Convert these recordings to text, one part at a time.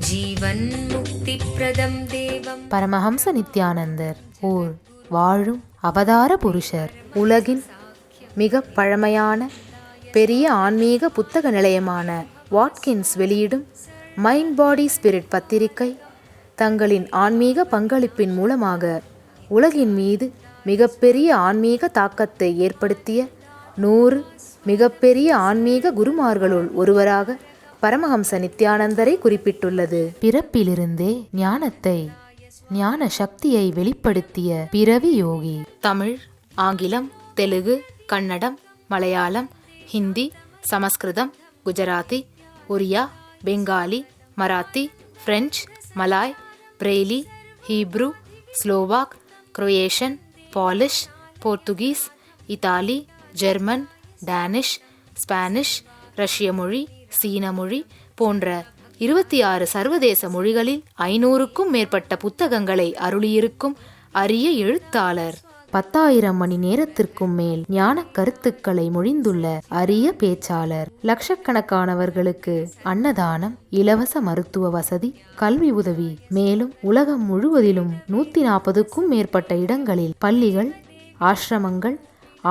ஜீவன் முக்தி பிரதம் தேவம். பரமஹம்ச நித்யானந்தர் ஓர் வாழும் அவதார புருஷர். உலகின் மிக பழமையான பெரிய ஆன்மீக புத்தக நிலையமான வாட்கின்ஸ் வெளியிடும் மைண்ட் பாடி ஸ்பிரிட் பத்திரிகை தங்களின் ஆன்மீக பங்களிப்பின் மூலமாக உலகின் மீது மிகப்பெரிய ஆன்மீக தாக்கத்தை ஏற்படுத்திய 100 மிகப்பெரிய ஆன்மீக குருமார்களுள் ஒருவராக பரமஹம்ச நித்யானந்தரை குறிப்பிட்டுள்ளது. பிறப்பிலிருந்தே ஞான சக்தியை வெளிப்படுத்திய பிறவி யோகி. தமிழ், ஆங்கிலம், தெலுங்கு, கன்னடம், மலையாளம், ஹிந்தி, சமஸ்கிருதம், Gujarati, Oriya, Bengali, Marathi, French, Malay, Braille, Hebrew, Slovak, Croatian, Polish, Portuguese, Italy, German, Danish, Spanish, ரஷ்ய மொழி, சீன மொழி போன்ற 26 சர்வதேச மொழிகளில் 500க்கும் மேற்பட்ட புத்தகங்களை அருளியிருக்கும் அரிய எழுத்தாளர். 10,000 மணி நேரத்திற்கும் மேல் ஞான கருத்துக்களை மொழிந்துள்ள அரிய பேச்சாளர். லட்சக்கணக்கானவர்களுக்கு அன்னதானம், இலவச மருத்துவ வசதி, கல்வி உதவி, மேலும் உலகம் முழுவதிலும் 140க்கும் மேற்பட்ட இடங்களில் பள்ளிகள், ஆசிரமங்கள்,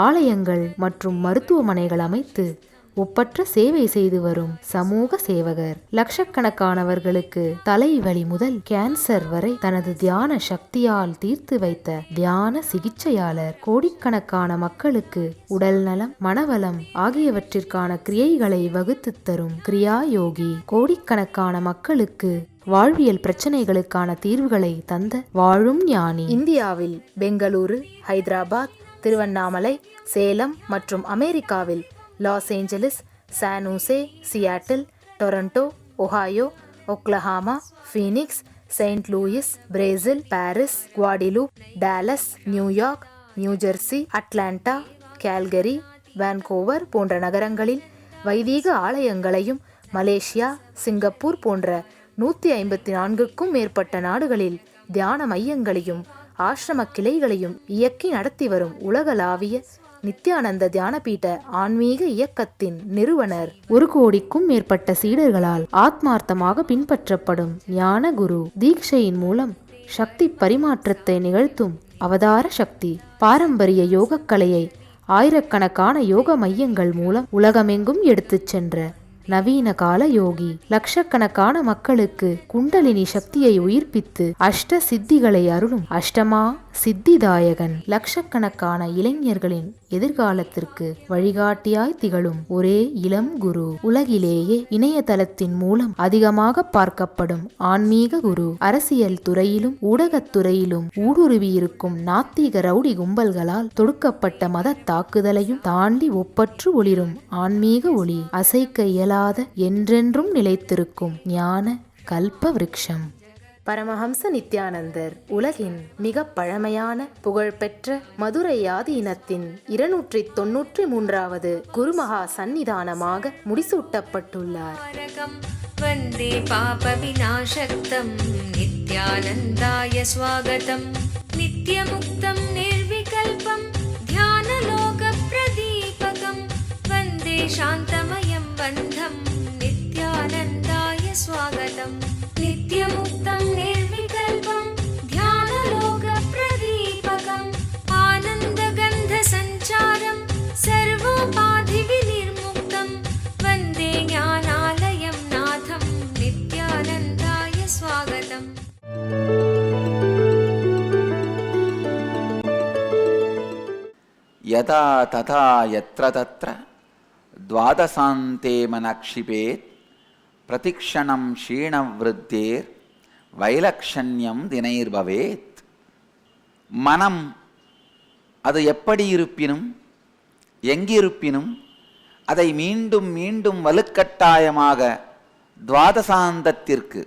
ஆலயங்கள் மற்றும் மருத்துவமனைகள் அமைத்து ஒப்பற்ற சேவை செய்து வரும் சமூக சேவகர். லட்சக்கணக்கானவர்களுக்கு தலைவலி முதல் கேன்சர் வரை தனது தியான சக்தியால் தீர்த்து வைத்த தியான சிகிச்சையாளர். கோடிக்கணக்கான மக்களுக்கு உடல் நலம், மனவளம் ஆகியவற்றிற்கான கிரியைகளை வகுத்து தரும் கிரியா யோகி. கோடிக்கணக்கான மக்களுக்கு வாழ்வியல் பிரச்சனைகளுக்கான தீர்வுகளை தந்த வாழும் ஞானி. இந்தியாவில் பெங்களூரு, ஹைதராபாத், திருவண்ணாமலை, சேலம் மற்றும் அமெரிக்காவில் Los Angeles, San Jose, Seattle, Toronto, Ohio, Oklahoma, Phoenix, Saint Louis, Brazil, Paris, Guadeloupe, Dallas, New York, New Jersey, Atlanta, Calgary, Vancouver போன்ற நகரங்களில் வைதீக ஆலயங்களையும், மலேசியா, சிங்கப்பூர் போன்ற 154க்கும் மேற்பட்ட நாடுகளில் தியான மையங்களையும் ஆசிரம கிளைகளையும் இயக்கி நடத்தி வரும் உலகளாவிய நித்யானந்த தியானபீட ஆன்மீக இயக்கத்தின் நிறுவனர். 1 கோடிக்கும் மேற்பட்ட சீடர்களால் ஆத்மார்த்தமாக பின்பற்றப்படும் ஞான குரு. தீட்சையின் மூலம் சக்தி பரிமாற்றத்தை நிகழ்த்தும் அவதார சக்தி. பாரம்பரிய யோகக்கலையை ஆயிரக்கணக்கான யோக மையங்கள் மூலம் உலகமெங்கும் எடுத்துச் சென்ற நவீன கால யோகி. லட்சக்கணக்கான மக்களுக்கு குண்டலினி சக்தியை உயிர்ப்பித்து அஷ்ட சித்திகளை அருளும் அஷ்டமா சித்திதாயகன். லட்சக்கணக்கான இளைஞர்களின் எதிர்காலத்திற்கு வழிகாட்டியாய் திகழும் ஒரே இளம் குரு. உலகிலேயே இணையதளத்தின் மூலம் அதிகமாக பார்க்கப்படும் ஆன்மீக குரு. அரசியல் துறையிலும் ஊடகத்துறையிலும் ஊடுருவியிருக்கும் நாத்திக ரவுடி கும்பல்களால் தொடுக்கப்பட்ட மத தாக்குதலையும் தாண்டி ஒப்பற்று ஒளிரும் ஆன்மீக ஒளி. அசைக்க இயலாத என்றென்றும் நிலைத்திருக்கும் ஞான கல்ப விருட்சம். பரமஹம்ச நித்யானந்தர் உலகின் மிக பழமையான புகழ்பெற்ற மதுரை ஆதீனத்தின் 293வது குருமகா சந்நிதானமாக முடிசூட்டப்பட்டுள்ளார். வந்தே பாப விநாசக்தம் நித்யானந்தாய ஸ்வாகதம். நித்யமுக்தம் நிர்விகல்பம் தியானலோக பிரதீபகம். வந்தே சாந்தமயம் பந்தம் நித்யானந்தாய ஸ்வாகதம். நித்யமுக்தம் நிர்விகல்பம் தியானலோக பிரதீபகம். ஆனந்தகந்த சஞ்சாரம் சர்வோபாதி விநிர்முக்தம். வந்தே ஞானாலயம் நாதம் நித்யானந்தாய ஸ்வாகதம். யதா ததா யத்ர தத்ர துவாதசாந்தே மனக்ஷிபேத் பிரதிக்ஷணம் க்ஷீணவ்ருத்தேர் வைலக்ஷண்யம் தினைர்பவேத். மனம் அது எப்படி இருப்பினும் எங்கிருப்பினும் அதை மீண்டும் மீண்டும் வலுக்கட்டாயமாக துவாதசாந்தத்திற்கு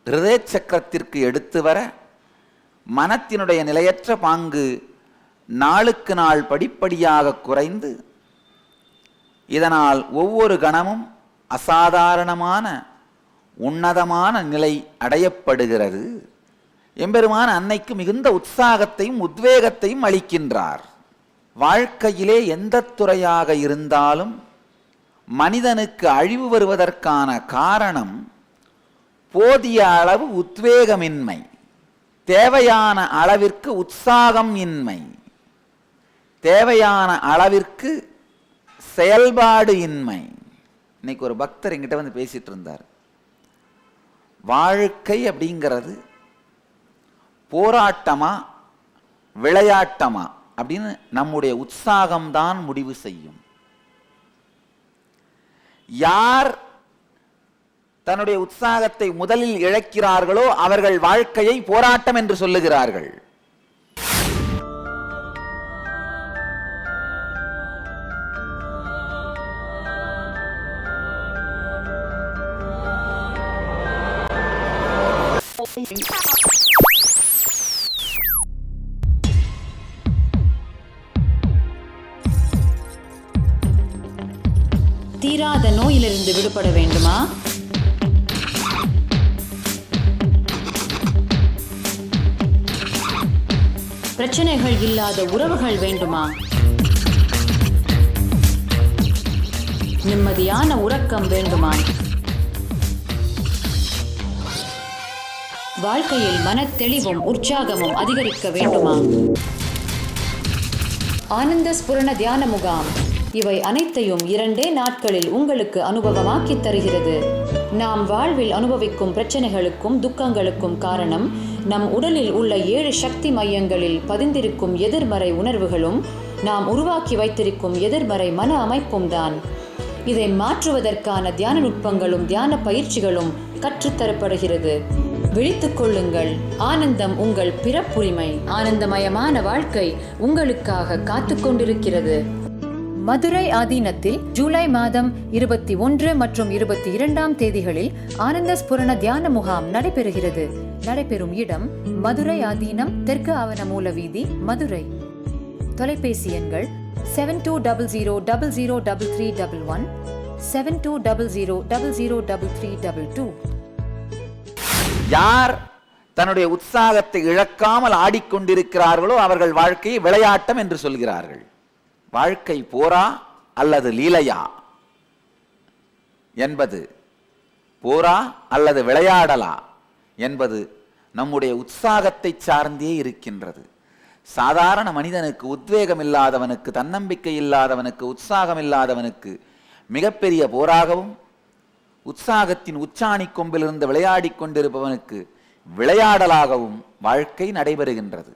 ஹிருதய சக்கரத்திற்கு எடுத்து வர மனத்தினுடைய நிலையற்ற பாங்கு நாளுக்கு நாள் படிப்படியாக குறைந்து இதனால் ஒவ்வொரு கணமும் அசாதாரணமான உன்னதமான நிலை அடையப்படுகிறது. எம்பெருமான் அன்னைக்கு மிகுந்த உற்சாகத்தையும் உத்வேகத்தையும் அளிக்கின்றார். வாழ்க்கையிலே எந்த துறையாக இருந்தாலும் மனிதனுக்கு அழிவு வருவதற்கான காரணம் போதிய அளவு உத்வேகமின்மை, தேவையான அளவிற்கு உற்சாகம் இன்மை, தேவையான அளவிற்கு செயல்பாடு இன்மை. இன்னைக்கு ஒரு பக்தர் என்கிட்ட வந்து பேசிட்டு இருந்தார். வாழ்க்கை அப்படிங்கிறது போராட்டமா விளையாட்டமா அப்படின்னு நம்முடைய உற்சாகம்தான் முடிவு செய்யும். யார் தன்னுடைய உற்சாகத்தை முதலில் இழக்கிறார்களோ அவர்கள் வாழ்க்கையை போராட்டம் என்று சொல்லுகிறார்கள். தீராத நோயிலிருந்து விடுபட வேண்டுமா? பிரச்சனைகள் இல்லாத உறவுகள் வேண்டுமா? நிம்மதியான உறக்கம் வேண்டுமா? வாழ்க்கையில் மனத்தெளிவும் உற்சாகமும் அதிகரிக்க வேண்டுமா? ஆனந்த ஸ்புரண தியான முகாம் இவை அனைத்தையும் 2 நாட்களில் உங்களுக்கு அனுபவமாக்கி தருகிறது. நாம் வாழ்வில் அனுபவிக்கும் பிரச்சனைகளுக்கும் துக்கங்களுக்கும் காரணம் நம் உடலில் உள்ள 7 சக்தி மையங்களில் பதிந்திருக்கும் எதிர்மறை உணர்வுகளும் நாம் உருவாக்கி வைத்திருக்கும் எதிர்மறை மன அமைப்பும் தான். இதை மாற்றுவதற்கான தியான நுட்பங்களும் தியான பயிற்சிகளும் கற்றுத்தரப்படுகிறது. விழித்துக் கொள்ளுங்கள், ஆனந்தம் உங்கள் பிறப்புரிமை. ஆனந்தமயமான வாழ்க்கை உங்களுக்காக காத்து கொண்டிருக்கிறது. மதுரை ஆதீனத்தில் ஜூலை மாதம் 21 மற்றும் 22 தேதிகளில் ஆனந்த ஸ்புரண தியான முகாம் நடைபெறுகிறது. நடைபெறும் இடம் மதுரை ஆதீனம், தெற்கு ஆவண மூல வீதி, மதுரை. தொலைபேசி எண்கள் 7200003311, 7200003322. யார் தன்னுடைய உற்சாகத்தை இழக்காமல் ஆடிக்கொண்டிருக்கிறார்களோ அவர்கள் வாழ்க்கையை விளையாட்டம் என்று சொல்கிறார்கள். வாழ்க்கை போரா அல்லது லீலையா என்பது, போரா அல்லது விளையாடலா என்பது நம்முடைய உற்சாகத்தை சார்ந்தே இருக்கின்றது. சாதாரண மனிதனுக்கு, உத்வேகம் இல்லாதவனுக்கு, தன்னம்பிக்கை இல்லாதவனுக்கு, உற்சாகம் இல்லாதவனுக்கு மிகப்பெரிய போராகவும், உற்சாகத்தின் உச்சாணி கொம்பிலிருந்து விளையாடி கொண்டிருப்பவனுக்கு விளையாடலாகவும் வாழ்க்கை நடைபெறுகின்றது.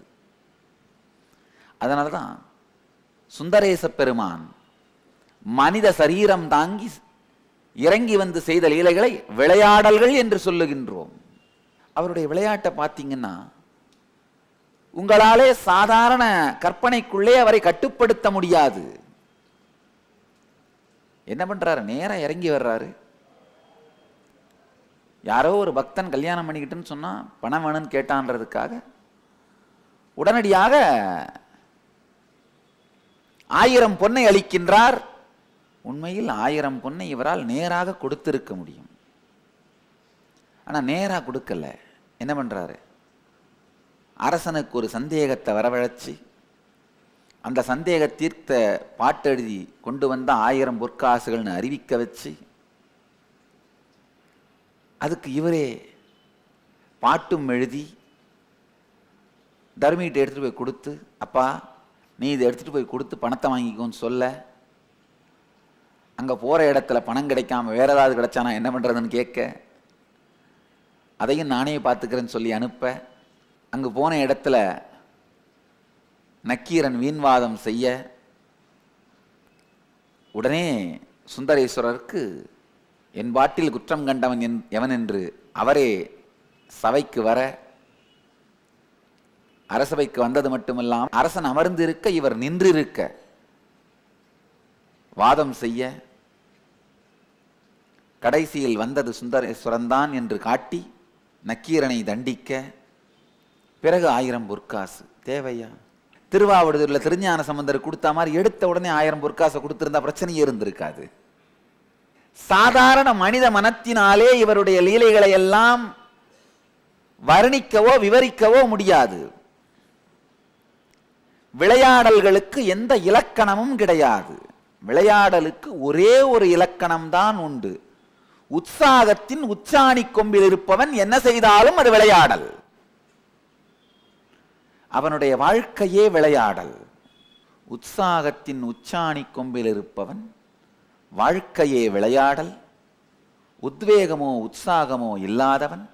அதனால்தான் சுந்தரேச பெருமான் மனித சரீரம் தாங்கி இறங்கி வந்து செய்த லீலைகளை விளையாடல்கள் என்று சொல்லுகின்றோம். அவருடைய விளையாட்டை பார்த்தீங்கன்னா உங்களாலே சாதாரண கற்பனைக்குள்ளே அவரை கட்டுப்படுத்த முடியாது. என்ன பண்றாரு? நேரம் இறங்கி வர்றாரு. யாரோ ஒரு பக்தன் கல்யாணம் பண்ணிக்கிட்டுன்னு சொன்னா பணம் வேணும்னு கேட்டான்றதுக்காக உடனடியாக 1000 பொன்னை அளிக்கின்றார். உண்மையில் 1000 பொன்னை இவரால் நேராக கொடுத்திருக்க முடியும். ஆனா நேராக கொடுக்கல. என்ன பண்றாரு? அரசனுக்கு ஒரு சந்தேகத்தை வரவழைச்சு அந்த சந்தேக தீர்த்த பாட்டெழுதி கொண்டு வந்த 1000 பொற்காசுகள்னு அறிவிக்க வச்சு அதுக்கு இவரே பாட்டும் எழுதி தர்மிகிட்ட எடுத்துட்டு போய் கொடுத்து, அப்பா நீ இதை எடுத்துட்டு போய் கொடுத்து பணத்தை வாங்கிக்கோன்னு சொல்ல, அங்கே போகிற இடத்துல பணம் கிடைக்காம வேற ஏதாவது கிடைச்சா நான் என்ன பண்ணுறதுன்னு கேட்க, அதையும் நானே பார்த்துக்கிறேன்னு சொல்லி அனுப்ப, அங்கே போன இடத்துல நக்கீரன் வீண்வாதம் செய்ய, உடனே சுந்தரேஸ்வரருக்கு என் பாட்டில் குற்றம் கண்டவன் எவன் என்று அவரே சபைக்கு வர, அரசபைக்கு வந்தது மட்டுமில்லாமல் அரசன் அமர்ந்து இருக்க இவர் நின்றிருக்க வாதம் செய்ய, கடைசியில் வந்தது சுந்தரேஸ்வரன் தான் என்று காட்டி நக்கீரனை தண்டிக்க, பிறகு 1000 பொற்காசு. தேவையா? திருவாவடுதுறையில் திருஞான சம்பந்தர் கொடுத்த மாதிரி எடுத்த உடனே 1000 பொற்காசை கொடுத்திருந்தா பிரச்சனையே இருந்திருக்காது. சாதாரண மனித மனத்தினாலே இவருடைய லீலைகளை எல்லாம் வர்ணிக்கவோ விவரிக்கவோ முடியாது. விளையாடல்களுக்கு எந்த இலக்கணமும் கிடையாது. விளையாடலுக்கு ஒரே ஒரு இலக்கணம் தான் உண்டு. உற்சாகத்தின் உச்சாணி கொம்பில் இருப்பவன் என்ன செய்தாலும் அது விளையாடல். அவனுடைய வாழ்க்கையே விளையாடல். உற்சாகத்தின் உச்சாணி கொம்பில் இருப்பவன் வாழ்க்கையே விளையாடல். உத்வேகமோ உற்சாகமோ இல்லாதவன்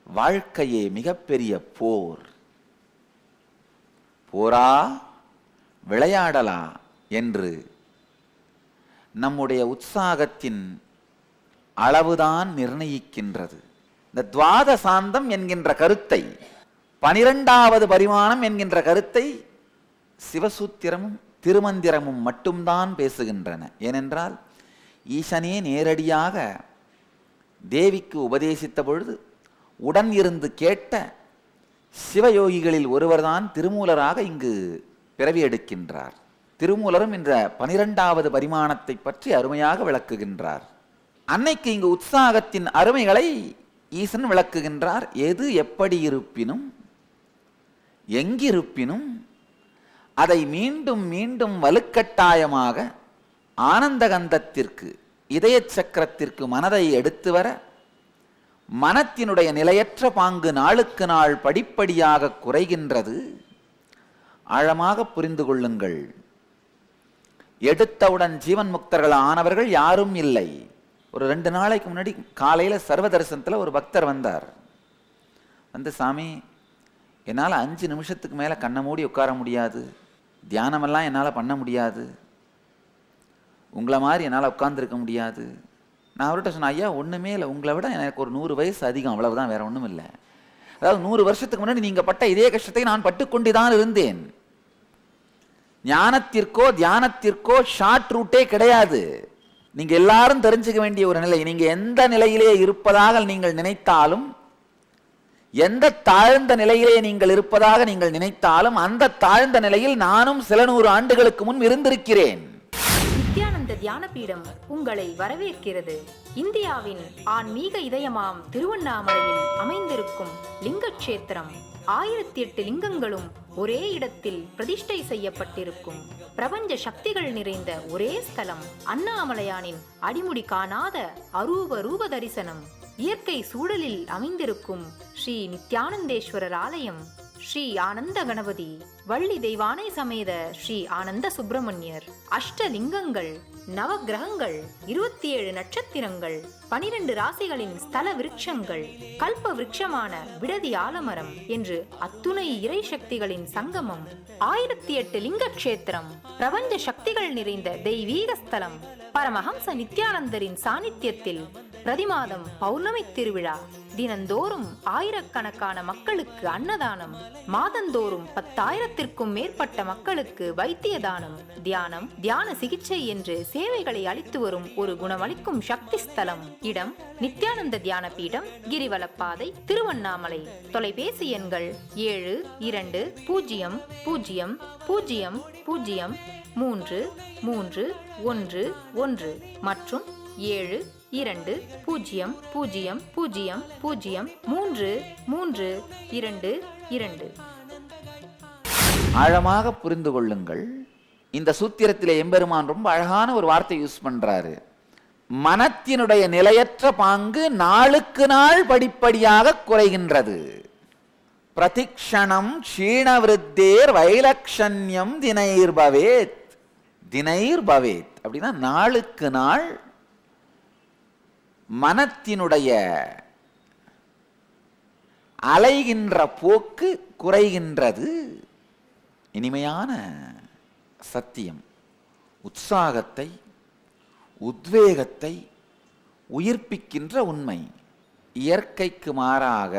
வாழ்க்கையே மிகப்பெரிய போர். போரா விளையாடலா என்று நம்முடைய உற்சாகத்தின் அளவுதான் நிர்ணயிக்கின்றது. இந்த துவாத சாந்தம் என்கின்ற கருத்தை, 12வது பரிமாணம் என்கின்ற கருத்தை சிவசூத்திரமும் திருமந்திரமும் மட்டும்தான் பேசுகின்றன. ஏனென்றால் ஈசனே நேரடியாக தேவிக்கு உபதேசித்த பொழுது உடன் இருந்து கேட்ட சிவயோகிகளில் ஒருவர்தான் திருமூலராக இங்கு பிறவி எடுக்கின்றார். திருமூலரும் இந்த 12வது பரிமாணத்தை பற்றி அருமையாக விளக்குகின்றார். அன்னைக்கு இங்கு உற்சாகத்தின் அருமைகளை ஈசன் விளக்குகின்றார். எது எப்படி இருப்பினும் எங்கிருப்பினும் அதை மீண்டும் மீண்டும் வலுக்கட்டாயமாக ஆனந்தகந்தத்திற்கு, இதய சக்கரத்திற்கு மனதை எடுத்து வர மனத்தினுடைய நிலையற்ற பாங்கு நாளுக்கு நாள் படிப்படியாக குறைகின்றது. ஆழமாக புரிந்து கொள்ளுங்கள். எடுத்தவுடன் ஜீவன் முக்தர்கள் ஆனவர்கள் யாரும் இல்லை. ஒரு 2 நாளைக்கு முன்னாடி காலையில் சர்வ தரிசனத்தில் ஒரு பக்தர் வந்தார். வந்து, சாமி, என்னால் 5 நிமிஷத்துக்கு மேலே கண்ணை மூடி உட்கார முடியாது, தியானமெல்லாம் என்னால் பண்ண முடியாது, உங்களை மாதிரி என்னால் உட்கார்ந்துருக்க முடியாது. நான் அவர்கிட்ட சொன்னேன், ஐயா ஒன்றுமே இல்லை, உங்களை விட எனக்கு ஒரு 100 வயசு அதிகம், அவ்வளவுதான், வேற ஒன்றும் இல்லை. அதாவது 100 வருஷத்துக்கு முன்னாடி நீங்கள் பட்ட இதே கஷ்டத்தை நான் பட்டுக்கொண்டுதான் இருந்தேன். ஞானத்திற்கோ தியானத்திற்கோ ஷார்ட் ரூட்டே கிடையாது. நீங்க எல்லாரும் தெரிஞ்சுக்க வேண்டிய ஒரு நிலை, நீங்க எந்த நிலையிலே இருப்பதாக நீங்கள் நினைத்தாலும், எந்த தாழ்ந்த நிலையிலே நீங்கள் இருப்பதாக நீங்கள் நினைத்தாலும், அந்த தாழ்ந்த நிலையில் நானும் சில 100 ஆண்டுகளுக்கு முன் இருந்திருக்கிறேன். நித்யானந்த தியான பீடம் உங்களை வரவேற்கிறது. இந்தியாவின் ஆன்மீக இதயமாம் திருவண்ணாமலையில் அமைந்திருக்கும் லிங்கக்ஷேத்திரம் 1008 லிங்கங்களும் ஒரே இடத்தில் பிரதிஷ்டை செய்யப்பட்டிருக்கும் பிரபஞ்ச சக்திகள் நிறைந்த ஒரே ஸ்தலம். அண்ணாமலையானின் அடிமுடி காணாத அரூப ரூப தரிசனம். இயற்கை சூழலில் அமைந்திருக்கும் ஸ்ரீ நித்யானந்தேஸ்வரர் ஆலயம். ஸ்ரீ ஆனந்த கணபதி, வள்ளி தெய்வானை சமேத ஸ்ரீ ஆனந்த சுப்பிரமணியர், அஷ்டலிங்கங்கள், நவகிரகங்கள், 27 நட்சத்திரங்கள், 12 ராசிகளின் ஸ்தல விருட்சங்கள், கல்ப விருட்சமான விடதி ஆலமரம் என்று அத்துணை இறை சக்திகளின் சங்கமம். 1008 லிங்க கஷேத்திரம், பிரபஞ்ச சக்திகள் நிறைந்த தெய்வீக ஸ்தலம். பரமஹம்ச நித்யானந்தரின் சாநித்தியத்தில் பிரதிமாதம் பௌர்ணமி திருவிழா. தினந்தோறும் ஆயிரக்கணக்கான மக்களுக்கு அன்னதானம். மாதந்தோறும் 10,000த்திற்கும் மேற்பட்ட மக்களுக்கு வைத்திய தானம், தியானம், தியான சிகிச்சை என்று சேவைகளை அளித்து வரும் ஒரு குணமளிக்கும் சக்தி ஸ்தலம். இடம் நித்யானந்த தியான பீடம், கிரிவலப்பாதை, திருவண்ணாமலை. தொலைபேசி எண்கள் 7200003311 மற்றும் 7200003322. ஆழமாக புரிந்து கொள்ளுங்கள். இந்த சூத்திரத்திலே எம்பெருமான் ரொம்ப அழகான ஒரு வார்த்தை யூஸ் பண்றாரு. மனத்தினுடைய நிலையற்ற பாங்கு நாளுக்கு நாள் படிப்படியாக குறைகின்றது. பிரதிக்ஷணம் க்ஷீணவிருத்தேர் வைலக்ஷண்யம் தினைர்பவேத். தினைர்பவேத் அப்படின்னா நாளுக்கு நாள் மனத்தினுடைய அலைகின்ற போக்கு குறைகின்றது. இனிமையான சத்தியம். உற்சாகத்தை, உத்வேகத்தை உயிர்ப்பிக்கின்ற உண்மை. இயற்கைக்கு மாறாக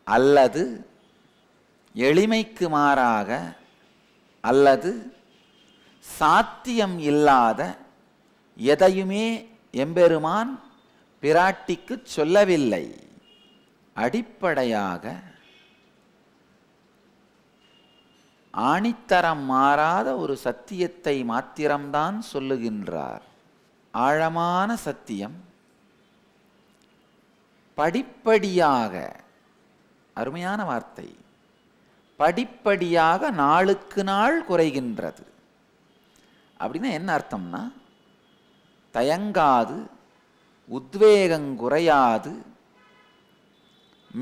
அல்லது எளிமைக்கு மாறாக அல்லது சாத்தியம் இல்லாத எதையுமே எம்பெருமான் பிராட்டிக்கு சொல்லவில்லை. அடிப்படையாக ஆணித்தரம் மாறாத ஒரு சத்தியத்தை மாத்திரம்தான் சொல்லுகின்றார். ஆழமான சத்தியம். படிப்படியாக, அருமையான வார்த்தை, படிப்படியாக நாளுக்கு நாள் குறைகின்றது. அப்படின்னா என்ன அர்த்தம்னா, தயங்காது உத்வேகங்குறையாது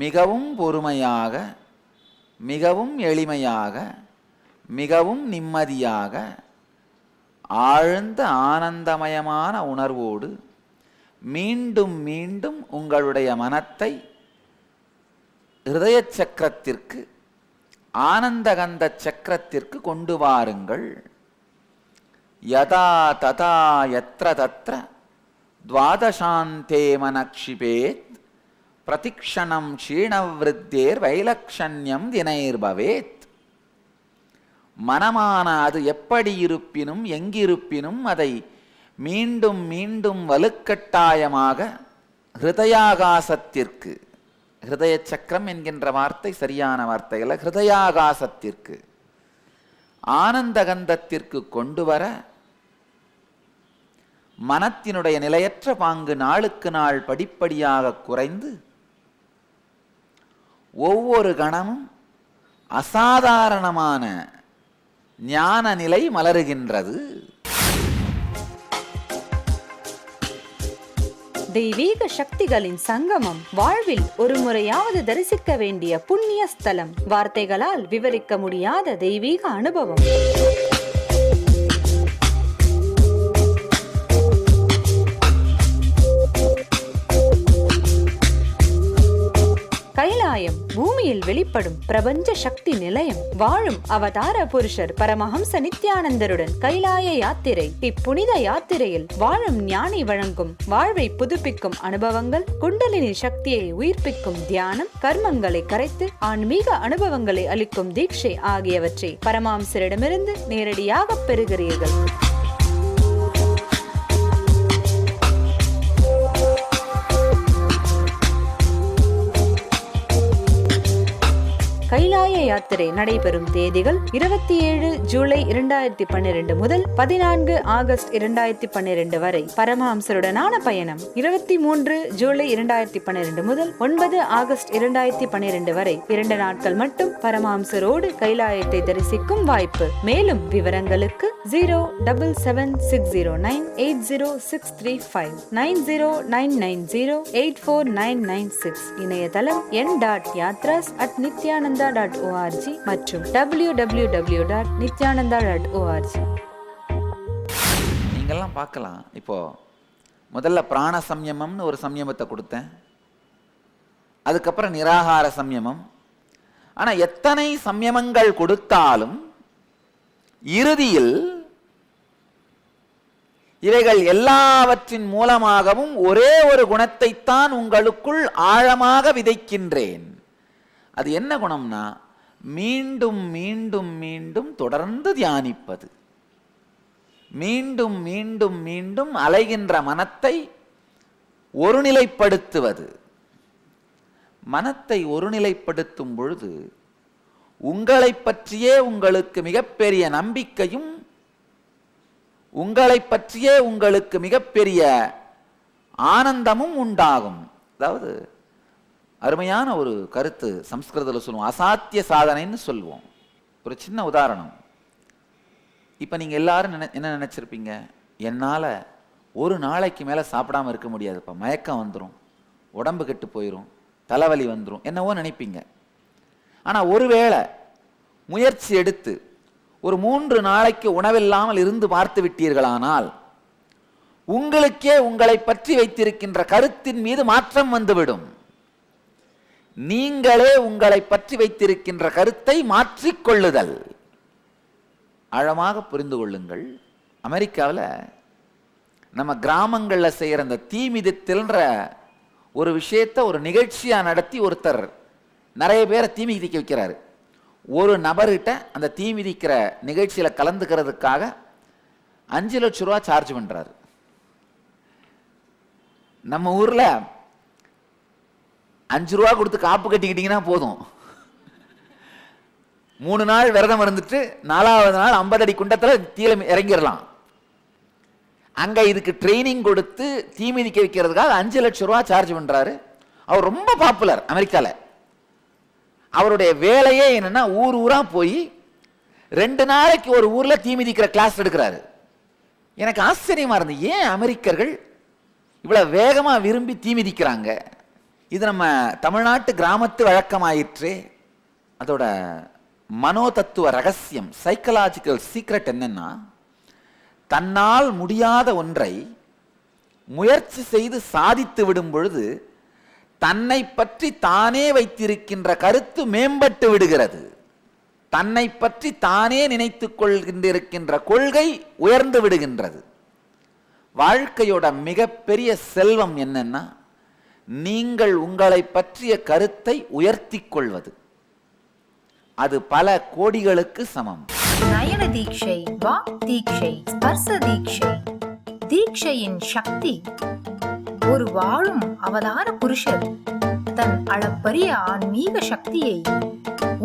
மிகவும் பொறுமையாக, மிகவும் எளிமையாக, மிகவும் நிம்மதியாக, ஆழ்ந்த ஆனந்தமயமான உணர்வோடு மீண்டும் மீண்டும் உங்களுடைய மனத்தை ஹிருதய சக்கரத்திற்கு, ஆனந்தகந்த சக்கரத்திற்கு கொண்டு வாருங்கள். யதா ததா யத்ர தத்ர துவாதசாந்தே மனக்ஷிபேத் பிரதிக்ஷணம் க்ஷீணவிருத்தேர் வைலக்ஷண்யம் தினைர்பவேத். மனமான அது எப்படி இருப்பினும் எங்கிருப்பினும் அதை மீண்டும் மீண்டும் வலுக்கட்டாயமாக ஹிருதயாகாசத்திற்கு, ஹிருதய சக்கரம் என்கின்ற வார்த்தை சரியான வார்த்தைகள், ஹிருதயாகாசத்திற்கு, ஆனந்தகந்தத்திற்கு கொண்டு வர மனத்தினுடைய நிலையற்ற பாங்கு நாளுக்கு நாள் படிப்படியாக குறைந்து ஒவ்வொரு கணமும் அசாதாரணமான ஞான நிலை மலருகின்றது. தெய்வீக சக்திகளின் சங்கமம் வாழ்வில் ஒரு முறையாவது தரிசிக்க வேண்டிய புண்ணிய ஸ்தலம். வார்த்தைகளால் விவரிக்க முடியாத தெய்வீக அனுபவம். கைலாயம் பூமியில் வெளிப்படும் பிரபஞ்ச சக்தி நிலையம். வாழும் அவதார புருஷர் பரமஹம்ச நித்யானந்தருடன் கைலாய யாத்திரை. இப்புனித யாத்திரையில் வாழும் ஞானி வழங்கும் வாழ்வை புதுப்பிக்கும் அனுபவங்கள், குண்டலினி சக்தியை உயிர்ப்பிக்கும் தியானம், கர்மங்களை கரைத்து ஆன்மீக அனுபவங்களை அளிக்கும் தீட்சை ஆகியவற்றை பரமஹம்சரிடமிருந்து நேரடியாக பெறுகிறீர்கள். கைலாய யாத்திரை நடைபெறும் தேதிகள் 27 ஜூலை 2012 முதல் 14 ஆகஸ்ட் 2012 வரை. பரமஹம்சருடனான பயணம் 23 ஜூலை 2012 முதல் 9 ஆகஸ்ட் 2012 வரை. 2 நாட்கள் மட்டும் பரமஹம்சரோடு கைலாயத்தை தரிசிக்கும் வாய்ப்பு. மேலும் விவரங்களுக்கு 07760980635 9099084996 இணையதளம் n.yatras@nithyananda.org மற்றும் www.nithyananda.org. நீங்கள்லாம் பார்க்கலாம். இப்போ முதல்ல பிராண சம்யமம்னு ஒரு சம்யமத்தை கொடுத்தேன், அதுக்கப்புறம் நிராகார சம்யமம். ஆனால் எத்தனை சம்யமங்கள் கொடுத்தாலும் இறுதியில் இவைகள் எல்லாவற்றின் மூலமாகவும் ஒரே ஒரு குணத்தைத்தான் உங்களுக்குள் ஆழமாக விதைக்கின்றேன். அது என்ன குணம்னா, மீண்டும் மீண்டும் மீண்டும் தொடர்ந்து தியானிப்பது, மீண்டும் மீண்டும் மீண்டும் அலைகின்ற மனத்தை ஒருநிலைப்படுத்துவது. மனத்தை ஒருநிலைப்படுத்தும் பொழுது உங்களை பற்றியே உங்களுக்கு மிகப்பெரிய நம்பிக்கையும், உங்களை பற்றியே உங்களுக்கு மிகப்பெரிய ஆனந்தமும் உண்டாகும். அதாவது அருமையான ஒரு கருத்து சம்ஸ்கிருதத்தில் சொல்லுவோம், அசாத்திய சாதனைன்னு சொல்லுவோம். ஒரு சின்ன உதாரணம். இப்போ நீங்கள் எல்லாரும் என்ன நினச்சிருப்பீங்க, என்னால் ஒரு நாளைக்கு மேலே சாப்பிடாமல் இருக்க முடியாதுப்பா, மயக்கம் வந்துடும், உடம்பு கெட்டு போயிடும், தலைவலி வந்துடும், என்னவோ நினைப்பீங்க. ஆனால் ஒருவேளை முயற்சி எடுத்து ஒரு 3 நாளைக்கு உணவில்லாமல் இருந்து பார்த்து விட்டீர்களானால் உங்களுக்கே உங்களை பற்றி வைத்திருக்கின்ற கருத்தின் மீது மாற்றம் வந்துவிடும். நீங்களே உங்களை பற்றி வைத்திருக்கின்ற கருத்தை மாற்றிக்கொள்ளுதல். ஆழமாக புரிந்து கொள்ளுங்கள். அமெரிக்காவில் நம்ம கிராமங்களில் செய்கிற அந்த தீ மிதித்தல்ன்ற ஒரு விஷயத்தை ஒரு நிகழ்ச்சியாக நடத்தி ஒருத்தர் நிறைய பேரை தீ மிதிக்க வைக்கிறாரு. ஒரு நபர்கிட்ட அந்த தீ மிதிக்கிற நிகழ்ச்சியில் கலந்துக்கிறதுக்காக 5 லட்சம் ரூபா சார்ஜ் பண்ணுறாரு. நம்ம ஊரில் 5 ரூபா கொடுத்து காப்பு கட்டிக்கிட்டீங்கன்னா போதும், 3 நாள் விரதம் இருந்துட்டு 4வது நாள் 50 அடி குண்டத்தில் தீல இறங்கிடலாம். அங்கே இதுக்கு ட்ரைனிங் கொடுத்து தீ மிதிக்க வைக்கிறதுக்காக 5 லட்சம் ரூபா சார்ஜ் பண்ணுறாரு. அவர் ரொம்ப பாப்புலர் அமெரிக்காவில். அவருடைய வேலையே என்னன்னா, ஊர் ஊரா போய் 2 நாளைக்கு ஒரு ஊரில் தீ மிதிக்கிற கிளாஸ் எடுக்கிறாரு. எனக்கு ஆச்சரியமா இருந்தது, ஏன் அமெரிக்கர்கள் இவ்வளவு வேகமா விரும்பி தீ மிதிக்கிறாங்க. இது நம்ம தமிழ்நாட்டு கிராமத்து வழக்கமாயிற்று. அதோட மனோதத்துவ ரகசியம், சைக்கலாஜிக்கல் சீக்ரெட் என்னன்னா, தன்னால் முடியாத ஒன்றை முயற்சி செய்து சாதித்து விடும் பொழுது தன்னை பற்றி தானே வைத்திருக்கின்ற கருத்து மேம்பட்டு விடுகிறது. தன்னை பற்றி தானே நினைத்துக் கொள்கின்ற கொள்கை உயர்ந்து விடுகின்றது. வாழ்க்கையோட மிகப்பெரிய செல்வம் என்னன்னா, நீங்கள் உங்களை பற்றிய கருத்தை உயர்த்தி கொள்வது. அது பல கோடிகளுக்கு சமம். நயன தீட்சை, வாக் தீட்சை, ஸ்பர்ச தீட்சை. தீட்சையின் சக்தி. ஒரு வாழும் அவதார புருஷர் தன் அளப்பரிய ஆன்மீக சக்தியை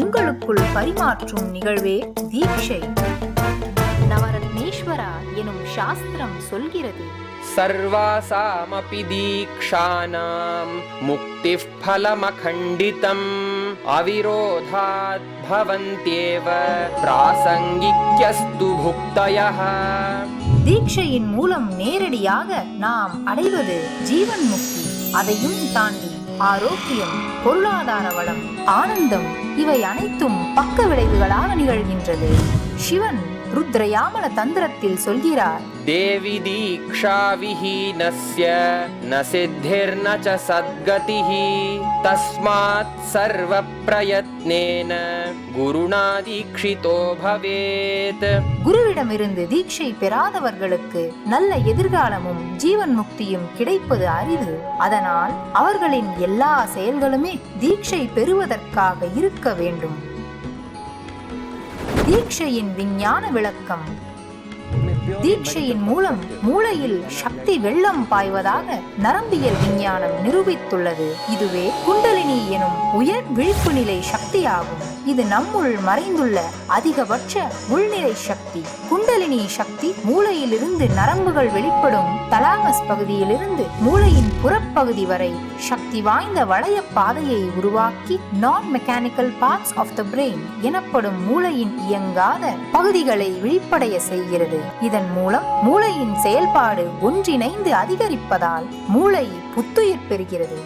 உங்களுக்குள் பரிமாற்றும் நிகழ்வே தீட்சை. நவரத்னேஸ்வரா எனும் சாஸ்திரம் சொல்கிறது, सर्वासामपि दीक्षानां मुक्तिः फलमखण्डितम् अविरोधात् भवन्त्येव प्रासङ्गिक्यस्तु भुक्तयः. தீட்சையின் மூலம் நேரடியாக நாம் அடைவது ஜீவன் முக்தி. அதையும் தாண்டி ஆரோக்கியம், பொருளாதார வளம், ஆனந்தம் இவை அனைத்தும் பக்க விளைவுகளாக நிகழ்கின்றது. சிவன் ருத்ரயாமல தந்திரத்தில் சொல்கிறார், देवि दीक्षा विहीनस्य न सिद्धिर्न च सद्गतिः तस्मात् सर्वप्रयत्नेन गुरुणा दीक्षितो भवेत्. குருவிடமிருந்து தீட்சை பெறாதவர்களுக்கு நல்ல எதிர்காலமும் ஜீவன் முக்தியும் கிடைப்பது அரிது. அதனால் அவர்களின் எல்லா செயல்களுமே தீட்சை பெறுவதற்காக இருக்க வேண்டும். தீட்சையின் விஞ்ஞான விளக்கம். தீட்சையின் மூலம் மூளையில் சக்தி வெள்ளம் பாய்வதாக நரம்பியல் விஞ்ஞானம் நிரூபித்துள்ளது. இதுவே குண்டலினி எனும் உயர் விழிப்பு நிலை சக்தியாகும். இது நம்முள் மறைந்துள்ள அதிகபட்ச உள்நிலை சக்தி. குண்டலினி சக்தி மூளையிலிருந்து நரம்புகள் வெளிப்படும் தலாமஸ் பகுதியிலிருந்து மூளையின் புறப்பகுதி வரை சக்தி வாய்ந்த வளைய பாதையை உருவாக்கி நான் mechanical parts of the brain எனப்படும் மூளையின் இயங்காத பகுதிகளை விழிப்படைய செய்கிறது. இதன் மூலம் மூளையின் செயல்பாடு ஒன்றிணைந்து அதிகரிப்பதால் மூளை புத்துயிர் பெறுகிறது.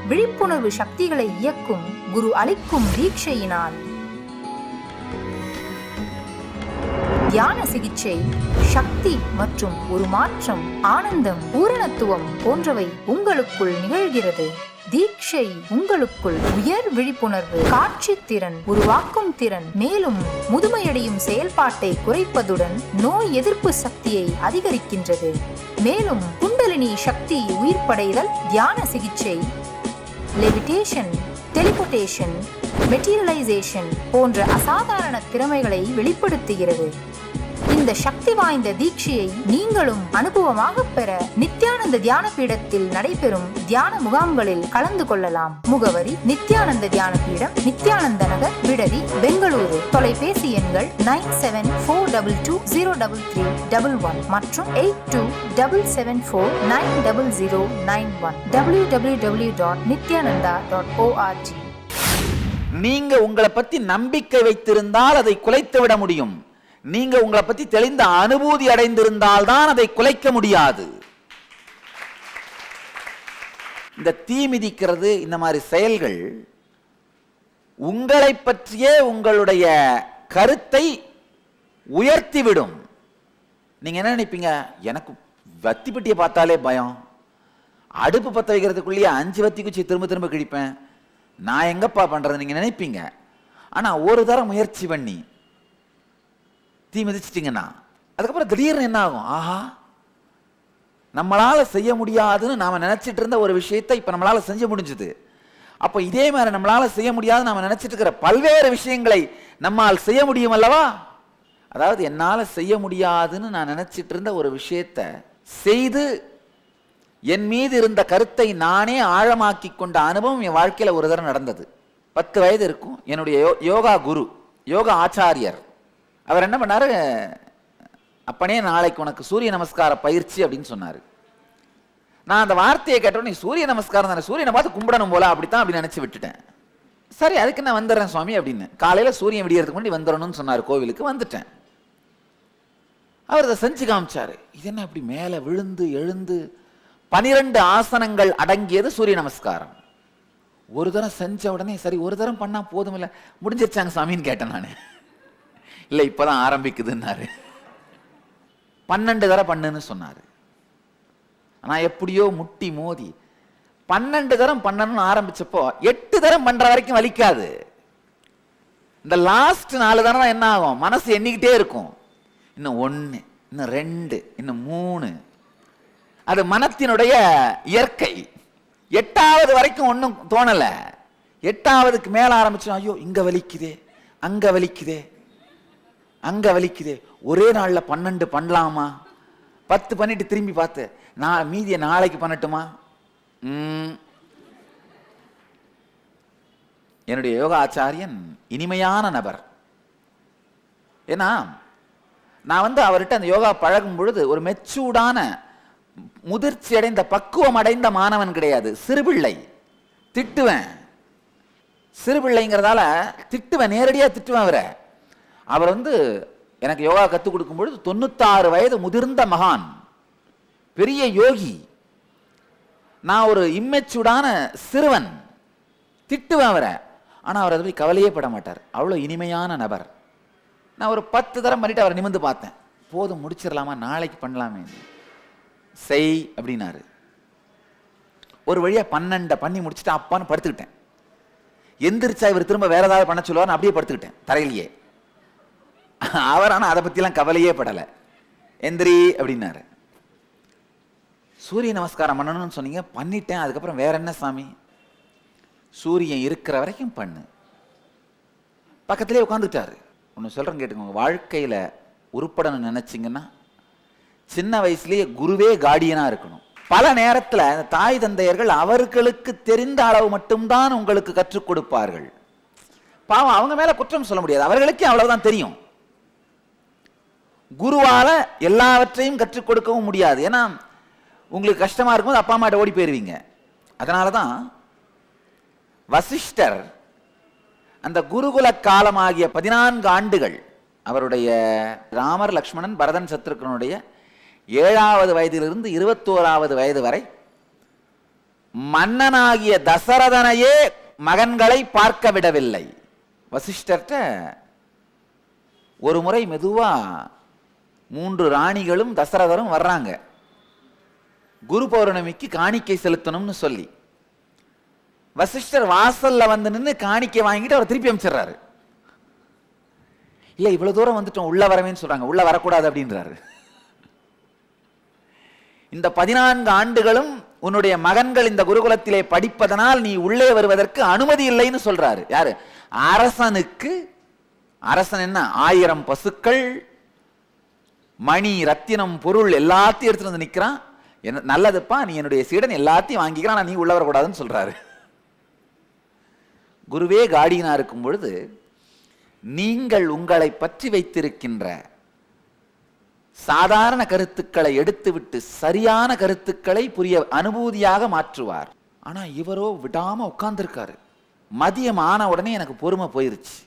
விழிப்புணர்வு சக்திகளை இயக்கும் குரு அளிக்கும் தீட்சையினால் தியான சிகிச்சை, சக்தி மற்றும் ஒரு மாற்றம், ஆனந்தம், பூரணத்துவம் போன்றவை உங்களுக்குள் நிகழ்கிறது. தீட்சை உங்களுக்குள் உயர் விழிப்புணர்வு, காட்சி திறன் உருவாக்கும் திறன், மேலும் முதுமையடையும் செயல்பாட்டை குறைப்பதுடன் நோய் எதிர்ப்பு சக்தியை அதிகரிக்கின்றது. மேலும் குண்டலினி சக்தி உயிர்ப்படைதல், தியான சிகிச்சை, லெவிடேஷன், டெலிபோர்டேஷன், மெட்டீரியலைசேஷன் போன்ற அசாதாரண திறமைகளை வெளிப்படுத்துகிறது. இந்த சக்தி வாய்ந்த தீட்சையை நீங்களும் அனுபவமாக பெற நித்யானந்த தியான பீடத்தில் நடைபெறும் தியான முகாம்களில் கலந்து கொள்ளலாம். முகவரி: நித்யானந்த தியான பீடம், நித்யானந்த நகர், விடுதி, பெங்களூரு. தொலைபேசி எண்கள் 9742203311 மற்றும் 8277490091. www.nityananda.org. நீங்க உங்களை பத்தி நம்பிக்கை வைத்திருந்தால் அதை குலைத்து விட முடியும். நீங்க உங்களை பத்தி தெளிந்த அனுபூதி அடைந்திருந்தால் தான் அதை குலைக்க முடியாது. இந்த தீ மிதிக்கிறது, இந்த மாதிரி செயல்கள் உங்களை பற்றியே உங்களுடைய கருத்தை உயர்த்திவிடும். நீங்க என்ன நினைப்பீங்க? எனக்கு வத்தி பெட்டியை பார்த்தாலே பயம், அடுப்பு பற்ற வைக்கிறதுக்குள்ளேயே 5 வத்தி குச்சி திரும்ப திரும்ப கிழிப்பேன், நான் எங்கப்பா பண்றது நீங்க நினைப்பீங்க. ஆனா ஒரு தரம் முயற்சி பண்ணி தீ மிதிச்சிட்டிங்கன்னா அதுக்கப்புறம் திடீர்னு என்ன ஆகும்? ஆஹா, நம்மளால செய்ய முடியாதுன்னு நாம நினைச்சிட்டு இருந்த ஒரு விஷயத்தை இப்ப நம்மளால செஞ்ச முடிஞ்சது. அப்போ இதே மாதிரி நம்மளால செய்ய முடியாதுன்னு நாம நினைச்சிட்டு இருக்கிற பல்வேறு விஷயங்களை நம்மால் செய்ய முடியும் அல்லவா? அதாவது என்னால செய்ய முடியாதுன்னு நான் நினைச்சிட்டு இருந்த ஒரு விஷயத்தை செய்து என் மீது இருந்த கருத்தை நானே ஆழமாக்கி கொண்ட அனுபவம் என் வாழ்க்கையில ஒரு தடவை நடந்தது. 10 வயது இருக்கும். என்னுடைய யோகா குரு, யோகா ஆச்சாரியர், அவர் என்ன பண்ணாரு, அப்பனே நாளைக்கு உனக்கு சூரிய நமஸ்கார பயிற்சி அப்படின்னு சொன்னாரு. நான் அந்த வார்த்தையை கேட்டோன்னே சூரிய நமஸ்காரம் தானே, சூரியனை பார்த்து கும்பிடணும் போல அப்படித்தான் அப்படி நினைச்சு விட்டுட்டேன். சரி, அதுக்கு நான் வந்துடுறேன் சுவாமி அப்படின்னு. காலையில சூரியன் விடியறதுக்கு முன்னாடி வந்துடணும்னு சொன்னார். கோவிலுக்கு வந்துட்டேன். அவர் அதை செஞ்சு காமிச்சாரு. இது என்ன அப்படி மேலே விழுந்து எழுந்து 12 ஆசனங்கள் அடங்கியது சூரிய நமஸ்காரம். ஒரு தரம் செஞ்ச உடனே சரி ஒரு தரம் பண்ணா போதும் இல்ல, முடிஞ்சிருச்சாங்க சாமின்னு கேட்டேன் நான். இல்ல இப்பதான் ஆரம்பிக்குதுன்னாரு. 12 தரம் பண்ணுன்னு சொன்னாரு. ஆனா எப்படியோ முட்டி மோதி 12 தரம் பண்ணணும்னு ஆரம்பிச்சப்போ 8 தரம் பண்ற வரைக்கும் வலிக்காது. இந்த லாஸ்ட் 4 தரம் என்ன ஆகும், மனசு எண்ணிக்கிட்டே இருக்கும். இன்னும் 1, இன்னும் 2, இன்னும் 3. அது மனத்தினுடைய இயற்கை. 8வது வரைக்கும் ஒன்றும் தோணல. 8வதுக்கு மேல ஆரம்பிச்சு ஐயோ இங்க வலிக்குதே, அங்க வலிக்குதே, அங்க வலிக்குதே. ஒரே நாள்ல 12 பண்ணலாமா? 10 பண்ணிட்டு திரும்பி பார்த்து நான் மீதியை நாளைக்கு பண்ணட்டுமா? என்னுடைய யோகா ஆச்சாரியன் இனிமையான நபர். ஏன்னா நான் அவர்கிட்ட அந்த யோகா பழகும் பொழுது ஒரு மெச்சூர்டான முதிர்ச்சி அடைந்த பக்குவம் அடைந்த மாணவன் கிடையாது, சிறுபிள்ளை. திட்டுவேன், சிறுபிள்ளைங்கிறதால திட்டுவேன், நேரடியாக திட்டுவேன் அவரை. அவர் எனக்கு யோகா கற்றுக் கொடுக்கும் பொழுது 96 வயது முதிர்ந்த மகான், பெரிய யோகி. நான் ஒரு இம்மெச்சூர்டான சிறுவன், திட்டுவேன் அவரை. ஆனால் அவர் அதை போய் கவலையே பட மாட்டார், அவ்வளோ இனிமையான நபர். நான் ஒரு 10 தரம் பண்ணிட்டு அவரை நிமிர்ந்து பார்த்தேன். போதும் முடிச்சிடலாமா, நாளைக்கு பண்ணலாமே, செய் அப்படின்னாரு. ஒரு வழியா 12 பண்ணி முடிச்சுட்டு அப்பான்னு படுத்துக்கிட்டேன். எந்திரிச்சா இவர் திரும்ப வேற ஏதாவது பண்ண சொல்லுவார், அப்படியே படுத்துக்கிட்டேன் தரையிலேயே. அவர் ஆனால் அதை பற்றிலாம் கவலையே படலை. எந்திரி அப்படின்னாரு. சூரிய நமஸ்காரம் பண்ணணும்னு சொன்னீங்க, பண்ணிட்டேன். அதுக்கப்புறம் வேற என்ன சாமி? சூரியன் இருக்கிற வரைக்கும் பண்ணு. பக்கத்திலே உட்காந்துட்டாரு. ஒன்று சொல்கிறேன் கேட்டுக்கோங்க, வாழ்க்கையில் உருப்படணும்னு நினச்சிங்கன்னா சின்ன வயசுலேயே குருவே கார்டியனாக இருக்கணும். பல நேரத்தில் தாய் தந்தையர்கள் அவர்களுக்கு தெரிந்த அளவு மட்டும்தான் உங்களுக்கு கற்றுக் கொடுப்பார்கள். பாவம், அவங்க மேலே குற்றம் சொல்ல முடியாது, அவர்களுக்கே அவ்வளவுதான் தெரியும். குருவால எல்லாவற்றையும் கற்றுக் கொடுக்கவும் முடியாது. ஏன்னா உங்களுக்கு கஷ்டமா இருக்கும்போது அப்பா அம்மாட்ட ஓடி போயிருவீங்க. அதனால தான் வசிஷ்டர் அந்த குருகுல காலமாகிய 14 ஆண்டுகள் அவருடைய ராமர், லக்ஷ்மணன், பரதன், சத்ருக்கனுடைய 7வது வயதிலிருந்து 21வது வயது வரை மன்னனாகிய தசரதனையே மகன்களை பார்க்க விடவில்லை. வசிஷ்டர்ட்ட ஒரு முறை மெதுவா 3 ராணிகளும் தசரதரும் வர்றாங்க, குரு பௌர்ணமிக்கு காணிக்கை செலுத்தணும்னு சொல்லி. வசிஷ்டர் வாசல்ல நின்று காணிக்கை வாங்கிட்டு அவர் திருப்பி அனுப்பிச்சிடுறாரு. இல்ல இவ்வளவு தூரம் வந்துட்டோம், உள்ள வரவேன்னு சொல்றாங்க, உள்ள வரக்கூடாது அப்படின்றாரு. இந்த 14 ஆண்டுகளும் உன்னுடைய மகன்கள் இந்த குருகுலத்திலே படிப்பதனால் நீ உள்ளே வருவதற்கு அனுமதி இல்லைன்னு சொல்றாரு. யாரு? அரசனுக்கு. அரசன் என்ன, 1000 பசுக்கள், மணி, ரத்தினம், பொருள் எல்லாத்தையும் எடுத்துட்டு வந்து நிக்கிறான். என்ன நல்லதுப்பா, நீ என்னுடைய சீடன், எல்லாத்தையும் வாங்கிக்கிறான், நான் நீ உள்ள வரக்கூடாதுன்னு சொல்றாரு. குருவே கார்டியனா இருக்கும் பொழுது நீங்கள் உங்களை பற்றி வைத்திருக்கின்ற சாதாரண கருத்துக்களை எடுத்துவிட்டு சரியான கருத்துக்களை புரிய அனுபூதியாக மாற்றுவார். ஆனா இவரோ விடாம உட்கார்ந்துருக்காரு. மதியம் ஆன உடனே எனக்கு பொறுமை போயிருச்சு.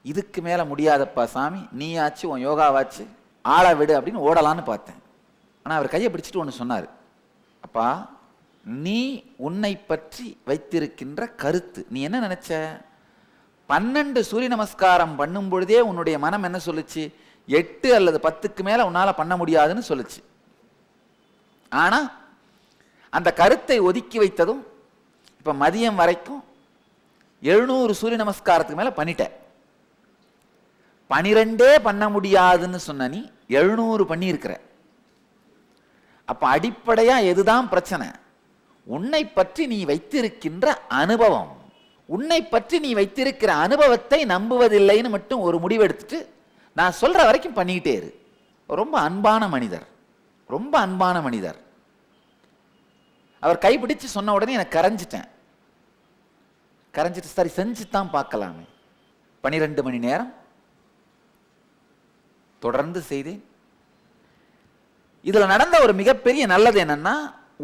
இதுக்கு மேல முடியாதப்பா சாமி, நீயாச்சு உன் யோகாவாச்சு, ஆளை விடு அப்படின்னு ஓடலான்னு பார்த்தேன். ஆனா அவர் கையை பிடிச்சிட்டு ஒன்று சொன்னார், அப்பா நீ உன்னை பற்றி வைத்திருக்கின்ற கருத்து, நீ என்ன நினைச்ச? 12 சூரிய நமஸ்காரம் பண்ணும் பொழுதே உன்னுடைய மனம் என்ன சொல்லுச்சு? 8 அல்லது 10க்கு மேல உன்னால பண்ண முடியாதுன்னு சொல்லுச்சு. ஆனா அந்த கருத்தை ஒதுக்கி வைத்ததும் இப்ப மதியம் வரைக்கும் 700 சூரிய நமஸ்காரத்துக்கு மேல பண்ணிட்ட. 12 பண்ண முடியாதுன்னு சொன்ன நீ 700 பண்ணி இருக்கிற. அப்ப அடிப்படையா எதுதான் பிரச்சனை? உன்னை பற்றி நீ வைத்திருக்கின்ற அனுபவம். உன்னை பற்றி நீ வைத்திருக்கிற அனுபவத்தை நம்புவதில்லைன்னு மட்டும் ஒரு முடிவு எடுத்துட்டு நான் சொல்ற வரைக்கும் பண்ணிக்கிட்டே இரு. ரொம்ப அன்பான மனிதர், ரொம்ப அன்பான மனிதர். அவர் கைப்பிடிச்சு சொன்ன உடனே எனக்கு கரைஞ்சிட்டேன். கரைஞ்சிட்டு சரி செஞ்சு தான் பார்க்கலாமே. 12 மணி நேரம் தொடர்ந்து செய்தேன். இதுல நடந்த ஒரு மிகப்பெரிய நல்லது என்னன்னா,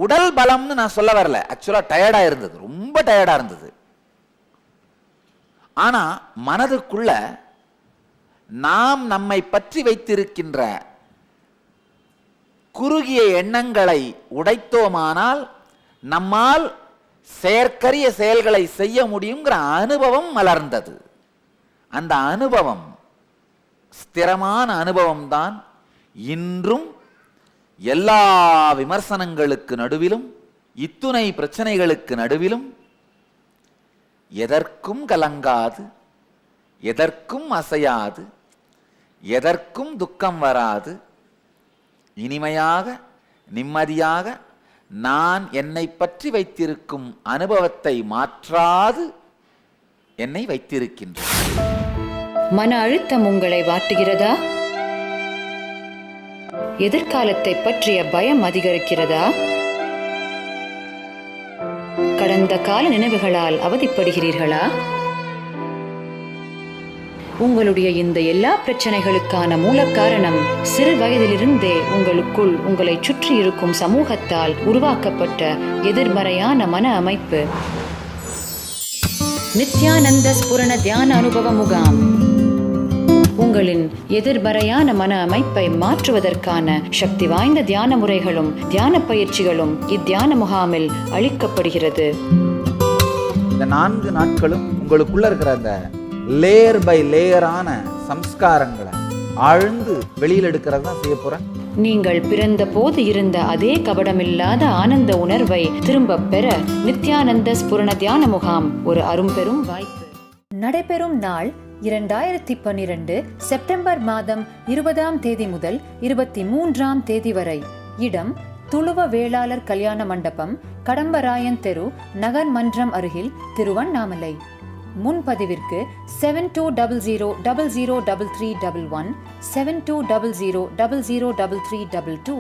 உடல் பலம்னு நான் சொல்ல வரல, ஆக்சுவலா டயர்டா இருந்தது, ரொம்ப டயர்டா இருந்தது. ஆனா மனதுக்குள்ள நாம் நம்மை பற்றி வைத்திருக்கின்ற குறுகிய எண்ணங்களை உடைத்தோமானால் நம்மால் செயற்கரிய செயல்களை செய்ய முடியுங்கிற அனுபவம் மலர்ந்தது. அந்த அனுபவம் ஸ்திரமான அனுபவம் தான் இன்றும் எல்லா விமர்சனங்களுக்கு நடுவிலும், இத்துணை பிரச்சனைகளுக்கு நடுவிலும் எதற்கும் கலங்காது, எதற்கும் அசையாது, எதற்கும் துக்கம் வராது, இனிமையாக நிம்மதியாக நான் என்னை பற்றி வைத்திருக்கும் அனுபவத்தை மாற்றாது என்னை வைத்திருக்கின்றேன். மன அழுத்தம் உங்களை வாட்டுகிறதா? எதிர்காலத்தை பற்றிய பயம் அதிகரிக்கிறதா? கடந்த கால நினைவுகளால் அவதிப்படுகிறீர்களா? உங்களுடைய இந்த எல்லா பிரச்சனைகளுக்கான மூல காரணம் சிறு வயதிலிருந்தே உங்களுக்குள் உங்களை சுற்றி இருக்கும் சமூகத்தால் உருவாக்கப்பட்ட எதிர்மறையான மன அமைப்பு. நித்யானந்த ஸ்புரண தியான அனுபவ முகாம் உங்களின் எதிர்மறையான மன அமைப்பை மாற்றுவதற்கான சக்தி வாய்ந்த தியான முறைகளும் தியான பயிற்சிகளும் இத்தியான முகாமில் அளிக்கப்படுகிறது. இந்த 4 நாட்களும் உங்களுக்குள்ள இருக்கிற அந்த லேயர் பை லேயரான சம்ஸ்காரங்களை ஆழ்ந்து வெளியில் எடுக்கிறது தான் செய்ய போறேன். நீங்கள் பிறந்த போது இருந்த அதே கபடமில்லாத ஆனந்த உணர்வை திரும்ப பெற நித்யானந்த ஸ்புரண தியான முகாம் ஒரு அரும்பெரும் வாய்ப்பு. நடைபெறும் நாள் 2012 செப்டம்பர் மாதம் 20ஆம் தேதி முதல் 23ஆம் தேதி வரை. இடம் துளுவ வேளாளர் கல்யாண மண்டபம், கடம்பராயன் தெரு, நகர் மன்றம் அருகில், திருவண்ணாமலை. முன்பதிவிற்கு 7200003311 7200003322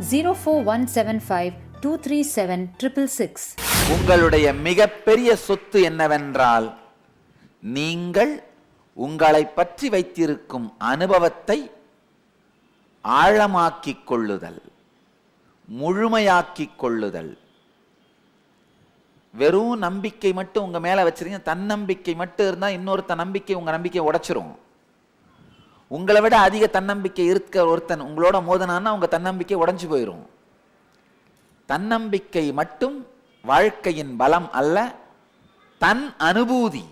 04175237666. உங்களுடைய மிகப்பெரிய சொத்து என்னவென்றால் நீங்கள் உங்களை பற்றி வைத்திருக்கும் அனுபவத்தை ஆழமாக்கிக் கொள்ளுதல், முழுமையாக்கிக் கொள்ளுதல். வெறும் நம்பிக்கை மட்டும் உங்க மேல வச்சிருக்கீங்க, தன்னம்பிக்கை மட்டும் இருந்தா இன்னொருத்த நம்பிக்கை உங்க நம்பிக்கையை உடைச்சிரும். உங்களை விட அதிக தன்னம்பிக்கை இருக்க ஒருத்தன் உங்களோட மோதனான்னா உங்க தன்னம்பிக்கை உடைஞ்சு போயிடும். தன்னம்பிக்கை மட்டும் வாழ்க்கையின் பலம் அல்ல, தன் அனுபூதி,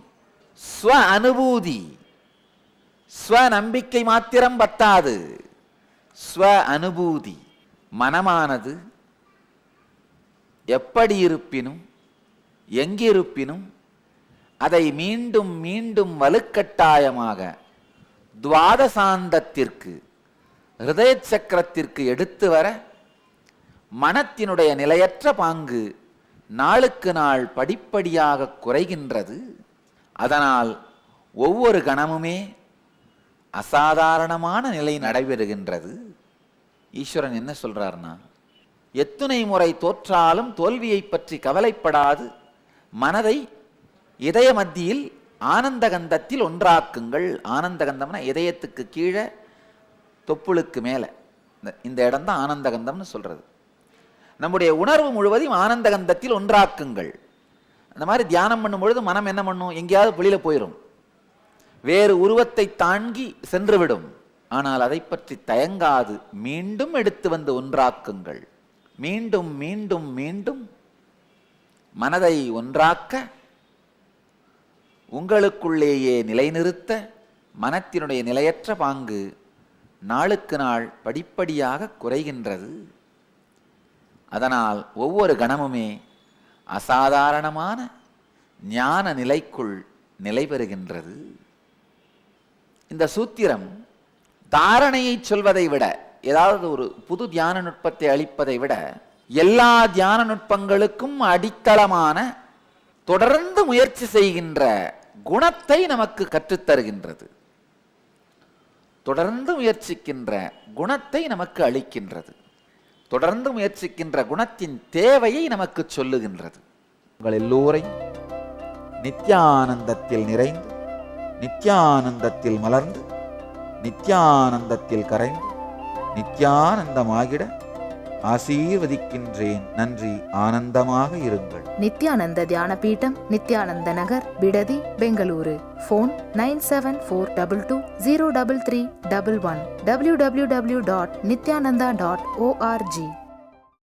ஸ்வ அனுபூதி. ஸ்வ நம்பிக்கை மாத்திரம் பத்தாது, ஸ்வ அனுபூதி. மனமானது எப்படி இருப்பினும் எங்கிருப்பினும் அதை மீண்டும் மீண்டும் வலுக்கட்டாயமாக துவாதசாந்தத்திற்கு, ஹிருதய சக்கரத்திற்கு எடுத்து வர மனத்தினுடைய நிலையற்ற பாங்கு நாளுக்கு நாள் படிப்படியாக குறைகின்றது. அதனால் ஒவ்வொரு கணமுமே அசாதாரணமான நிலை நடைபெறுகின்றது. ஈஸ்வரன் என்ன சொல்றார்னா, எத்துணை முறை தோற்றாலும் தோல்வியை பற்றி கவலைப்படாது மனதை இதய மத்தியில் ஆனந்த கந்தத்தில் ஒன்றாக்குங்கள். ஆனந்த கந்தம்னா இதயத்துக்கு கீழே தொப்புளுக்கு மேலே இந்த இடம் தான் ஆனந்த கந்தம்னு சொல்றது. நம்முடைய உணர்வு முழுவதையும் ஆனந்த கந்தத்தில் ஒன்றாக்குங்கள். அந்த மாதிரி தியானம் பண்ணும் பொழுது மனம் என்ன பண்ணும், எங்கேயாவது வெளியில போயிடும், வேறு உருவத்தை தாங்கி சென்றுவிடும். ஆனால் அதை பற்றி தயங்காது மீண்டும் எடுத்து வந்து ஒன்றாக்குங்கள். மீண்டும் மீண்டும் மீண்டும் மனதை ஒன்றாக்க, உங்களுக்குள்ளேயே நிலைநிறுத்த மனத்தினுடைய நிலையற்ற பாங்கு நாளுக்கு நாள் படிப்படியாக குறைகின்றது. அதனால் ஒவ்வொரு கணமுமே அசாதாரணமான ஞான நிலைக்குள் நிலை பெறுகின்றது. இந்த சூத்திரம் தாரணையை சொல்வதை விட, ஏதாவது ஒரு புது தியான நுட்பத்தை அளிப்பதை விட, எல்லா தியான நுட்பங்களுக்கும் அடித்தளமான தொடர்ந்து முயற்சி செய்கின்ற குணத்தை நமக்கு கற்றுத்தருகின்றது. தொடர்ந்து முயற்சிக்கின்ற குணத்தை நமக்கு அளிக்கின்றது. தொடர்ந்து முயற்சிக்கின்ற குணத்தின் தேவையை நமக்கு சொல்லுகின்றது. உங்கள் எல்லோரையும் நித்யானந்தத்தில் நிறைந்து, நித்யானந்தத்தில் மலர்ந்து, நித்யானந்தத்தில் கரைந்து, நித்யானந்தமாகிட ஆசீர்வதிக்கின்றேன். நன்றி. ஆனந்தமாக இருங்கள். நித்யானந்த தியான பீடம், நித்யானந்த நகர், பிடதி, பெங்களூரு. Phone 9742203311 www.nityananda.org.